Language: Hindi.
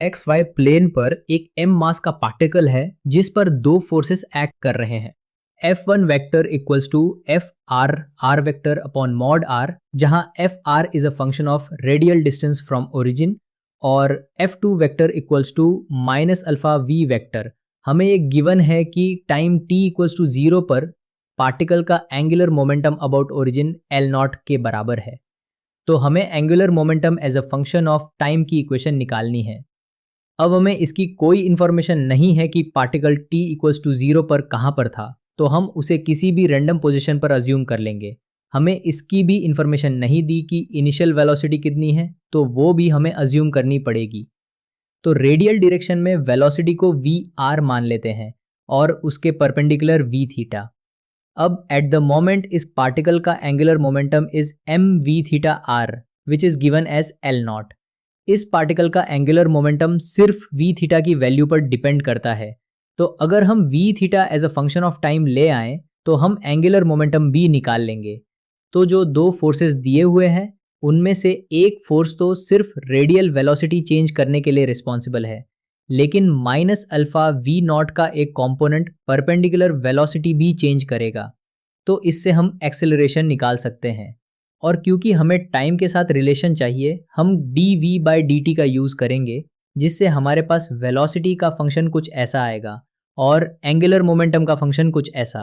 एक्स वाई प्लेन पर एक m मास का पार्टिकल है जिस पर दो फोर्सेस एक्ट कर रहे हैं। F1 vector equals to F R R vector upon mod R, जहां F R is a function of radial distance from origin, और F2 vector equals to minus alpha V vector. हमें ये गिवन है कि टाइम t इक्वल्स टू 0 पर पार्टिकल का angular momentum about origin L not के बराबर है। तो हमें angular momentum as a function of time की इक्वेशन निकालनी है। अब हमें इसकी कोई इन्फॉर्मेशन नहीं है कि पार्टिकल t इक्वल्स टू 0 पर कहाँ पर था, तो हम उसे किसी भी रैंडम पोजीशन पर अज्यूम कर लेंगे। हमें इसकी भी इन्फॉर्मेशन नहीं दी कि इनिशियल वेलोसिटी कितनी है, तो वो भी हमें अज्यूम करनी पड़ेगी। तो रेडियल डायरेक्शन में वेलोसिटी को वी आर मान लेते हैं और उसके परपेंडिकुलर वी थीटा। अब एट द मोमेंट इस पार्टिकल का angular momentum is M V theta R, which is given as L not. इस पार्टिकल का एंगुलर मोमेंटम सिर्फ वी थीटा की वैल्यू पर डिपेंड करता है। तो अगर हम V theta as a function of time ले आए तो हम एंगुलर मोमेंटम भी निकाल लेंगे। तो जो दो फोर्सेस दिए हुए हैं उनमें से एक फोर्स तो सिर्फ रेडियल वेलोसिटी चेंज करने के लिए रिस्पॉन्सिबल है, लेकिन माइनस अल्फा वी नॉट का एक कॉम्पोनेंट परपेंडिकुलर वेलोसिटी भी चेंज करेगा। तो इससे हम एक्सेलरेशन निकाल सकते हैं। और क्योंकि हमें टाइम के साथ रिलेशन चाहिए, हम D V by D T का यूज़ करेंगे, जिससे हमारे पास वेलोसिटी का फंक्शन कुछ ऐसा आएगा और एंगुलर मोमेंटम का फंक्शन कुछ ऐसा।